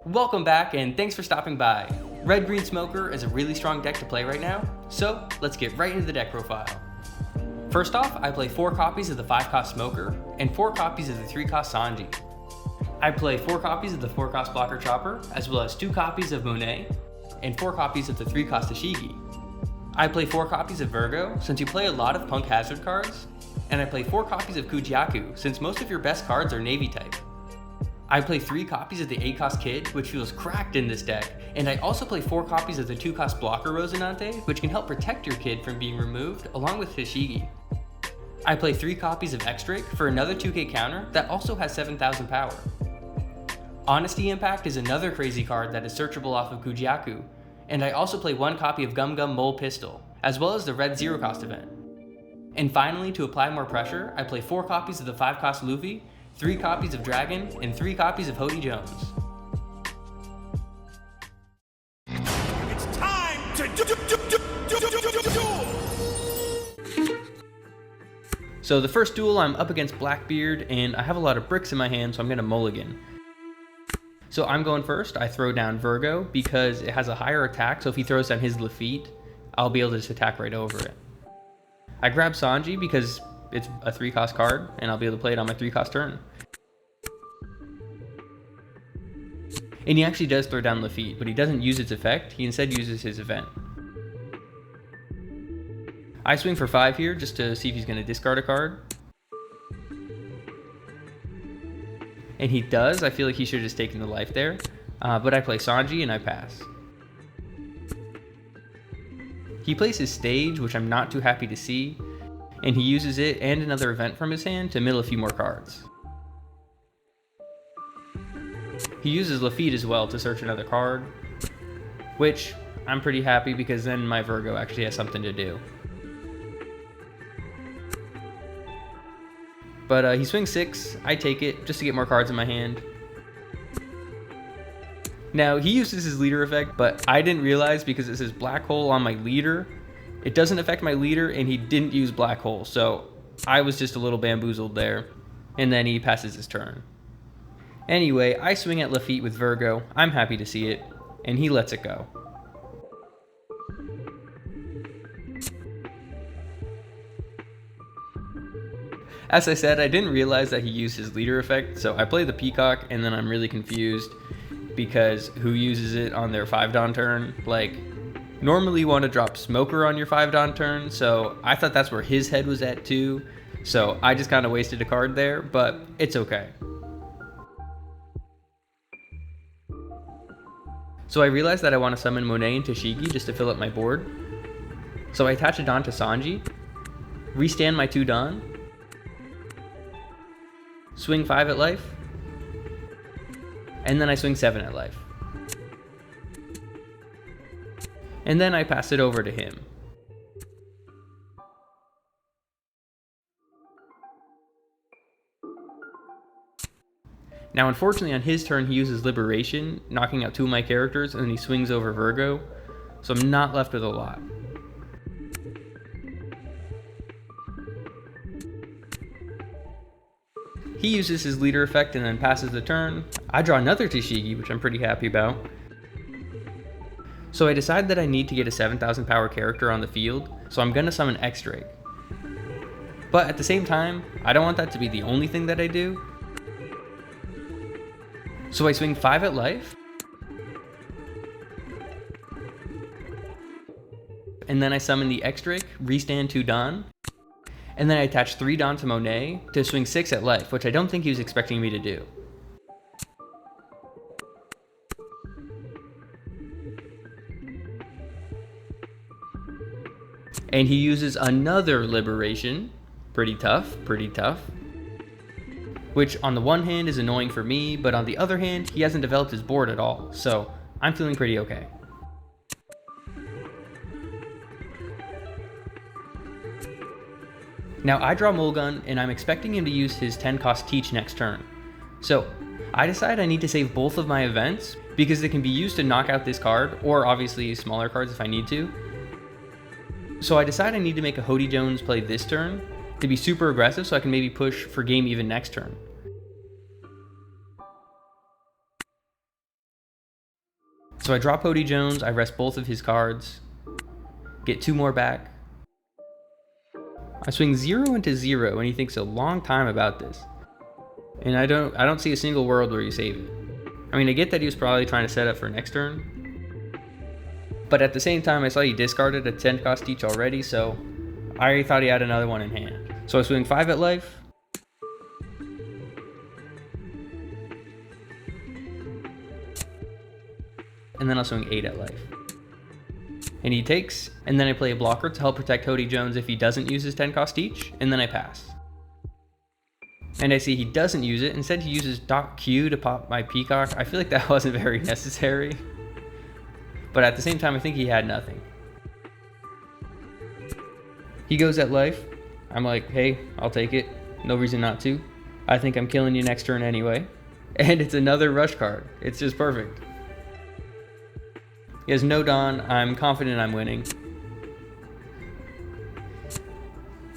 Welcome back and thanks for stopping by. Red-Green Smoker is a really strong deck to play right now, so let's get right into the deck profile. First off, I play 4 copies of the 5-cost Smoker and 4 copies of the 3-cost Sanji. I play 4 copies of the 4-cost Blocker Chopper, as well as 2 copies of Monet and 4 copies of the 3-cost Ashigi. I play 4 copies of Virgo, since you play a lot of Punk Hazard cards, and I play 4 copies of Kujaku, since most of your best cards are Navy type. I play 3 copies of the 8-cost Kid, which feels cracked in this deck, and I also play 4 copies of the 2-cost Blocker Rosinante, which can help protect your Kid from being removed, along with Hashigi. I play 3 copies of X-Drake for another 2k counter that also has 7,000 power. Honesty Impact is another crazy card that is searchable off of Kujaku, and I also play 1 copy of Gum Gum Mole Pistol, as well as the red 0-cost event. And finally, to apply more pressure, I play 4 copies of the 5-cost Luffy, 3 copies of Dragon, and 3 copies of Hody Jones. It's time to duel! So the first duel, I'm up against Blackbeard, and I have a lot of bricks in my hand, so I'm gonna mulligan. So I'm going first. I throw down Virgo because it has a higher attack, so if he throws down his Lafitte, I'll be able to just attack right over it. I grab Sanji because it's a 3-cost card, and I'll be able to play it on my 3-cost turn. And he actually does throw down Lafitte, but he doesn't use its effect, he instead uses his event. I swing for 5 here, just to see if he's going to discard a card. And he does. I feel like he should have just taken the life there, but I play Sanji and I pass. He plays his stage, which I'm not too happy to see, and he uses it and another event from his hand to mill a few more cards. He uses Lafitte as well to search another card, which I'm pretty happy because then my Virgo actually has something to do. But he swings 6, I take it just to get more cards in my hand. Now he uses his leader effect, but I didn't realize because it says Black Hole on my leader, it doesn't affect my leader, and he didn't use Black Hole, so I was just a little bamboozled there. And then he passes his turn. Anyway, I swing at Lafitte with Virgo, I'm happy to see it, and he lets it go. As I said, I didn't realize that he used his leader effect, so I play the Peacock, and then I'm really confused because who uses it on their 5-Don turn? Like, normally you want to drop Smoker on your 5-Don turn, so I thought that's where his head was at too, so I just kind of wasted a card there, but it's okay. So I realized that I want to summon Monet and Tashigi just to fill up my board. So I attach a Don to Sanji, restand my 2 Don, swing 5 at life, and then I swing 7 at life. And then I pass it over to him. Now unfortunately on his turn he uses Liberation, knocking out 2 of my characters, and then he swings over Virgo, so I'm not left with a lot. He uses his leader effect and then passes the turn. I draw another Tashigi, which I'm pretty happy about. So I decide that I need to get a 7,000 power character on the field, so I'm gonna summon X-Drake. But at the same time, I don't want that to be the only thing that I do. So I swing 5 at life, and then I summon the X-Drake, restand 2 Don, and then I attach 3 Don to Monet to swing 6 at life, which I don't think he was expecting me to do. And he uses another Liberation, pretty tough, which on the one hand is annoying for me, but on the other hand, he hasn't developed his board at all, so I'm feeling pretty okay. Now I draw Mulgun, and I'm expecting him to use his 10-cost Teach next turn. So I decide I need to save both of my events, because they can be used to knock out this card, or obviously smaller cards if I need to. So I decide I need to make a Hody Jones play this turn, to be super aggressive so I can maybe push for game even next turn. So I drop Hody Jones, I rest both of his cards, get 2 more back. I swing 0 into 0, and he thinks a long time about this. And I don't see a single world where you save it. I mean, I get that he was probably trying to set up for next turn, but at the same time, I saw he discarded a 10 cost each already, so I already thought he had another one in hand. So I swing 5 at life. And then I'll swing 8 at life. And he takes, and then I play a blocker to help protect Hody Jones if he doesn't use his 10 cost each, and then I pass. And I see he doesn't use it. Instead, he uses Doc Q to pop my Peacock. I feel like that wasn't very necessary. But at the same time, I think he had nothing. He goes at life. I'm like, hey, I'll take it. No reason not to. I think I'm killing you next turn anyway. And it's another rush card. It's just perfect. He has no Dawn. I'm confident I'm winning.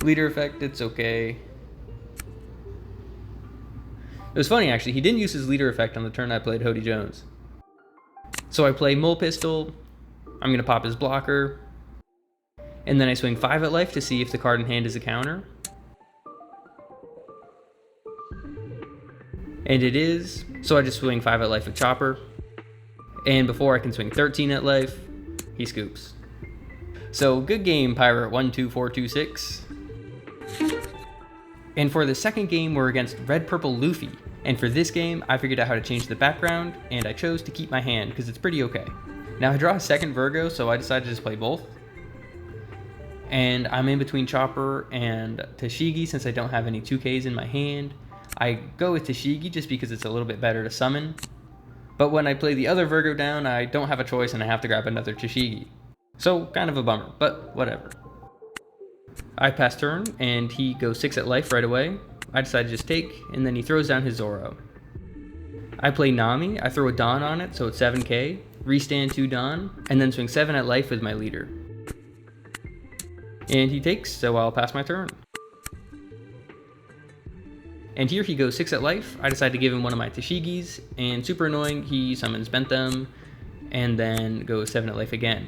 Leader effect, it's okay. It was funny actually, he didn't use his leader effect on the turn I played Hody Jones. So I play Mole Pistol, I'm going to pop his blocker, and then I swing 5 at life to see if the card in hand is a counter. And it is, so I just swing 5 at life with Chopper. And before I can swing 13 at life, he scoops. So good game, Pirate 12426. And for the second game, we're against Red Purple Luffy. And for this game, I figured out how to change the background, and I chose to keep my hand because it's pretty okay. Now I draw a second Virgo, so I decided to just play both. And I'm in between Chopper and Tashigi since I don't have any 2Ks in my hand. I go with Tashigi just because it's a little bit better to summon. But when I play the other Virgo down, I don't have a choice and I have to grab another Tashigi. So kind of a bummer, but whatever. I pass turn, and he goes 6 at life right away. I decide to just take, and then he throws down his Zoro. I play Nami, I throw a Dawn on it, so it's 7k, restand 2 Dawn, and then swing 7 at life with my leader. And he takes, so I'll pass my turn. And here he goes 6 at life. I decide to give him one of my Tashigis, and super annoying, he summons Bentham, and then goes 7 at life again.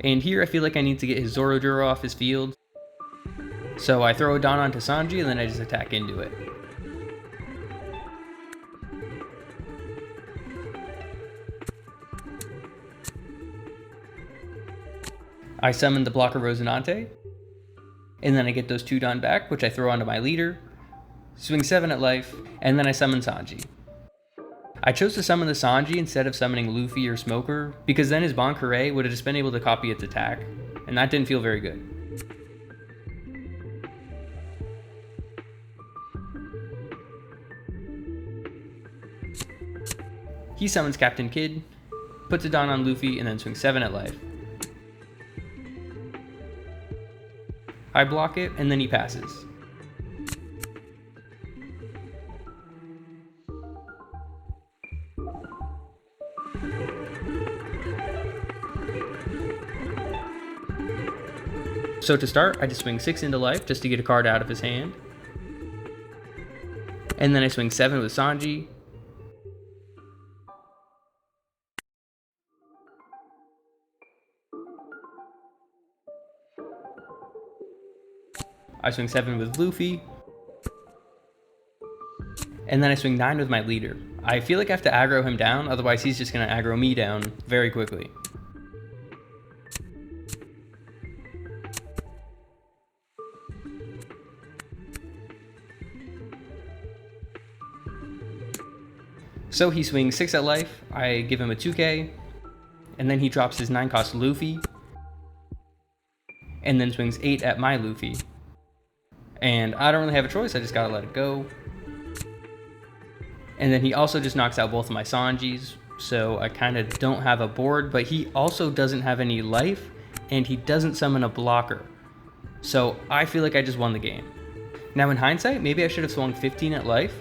And here I feel like I need to get his Zoro off his field. So I throw a Dawn onto Sanji, and then I just attack into it. I summon the blocker Rosinante, and then I get those 2 Dawn back, which I throw onto my leader, swing 7 at life, and then I summon Sanji. I chose to summon the Sanji instead of summoning Luffy or Smoker, because then his Bon Carré would have just been able to copy its attack, and that didn't feel very good. He summons Captain Kid, puts a Dawn on Luffy, and then swings 7 at life. I block it, and then he passes. So to start, I just swing 6 into life just to get a card out of his hand. And then I swing 7 with Sanji. I swing 7 with Luffy. And then I swing 9 with my leader. I feel like I have to aggro him down, otherwise he's just going to aggro me down very quickly. So he swings 6 at life, I give him a 2k, and then he drops his 9 cost Luffy, and then swings 8 at my Luffy. And I don't really have a choice, I just gotta let it go. And then he also just knocks out both of my Sanjis, so I kind of don't have a board, but he also doesn't have any life, and he doesn't summon a blocker. So I feel like I just won the game. Now in hindsight, maybe I should have swung 15 at life,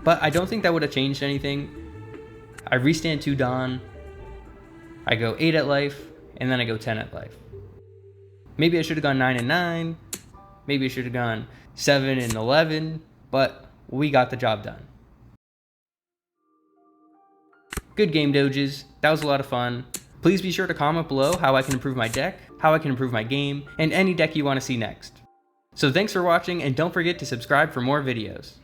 but I don't think that would have changed anything. I restand 2 Dawn, I go 8 at life, and then I go 10 at life. Maybe I should have gone 9 and 9, maybe I should have gone 7 and 11, but we got the job done. Good game, Doges. That was a lot of fun. Please be sure to comment below how I can improve my deck, how I can improve my game, and any deck you want to see next. So thanks for watching, and don't forget to subscribe for more videos.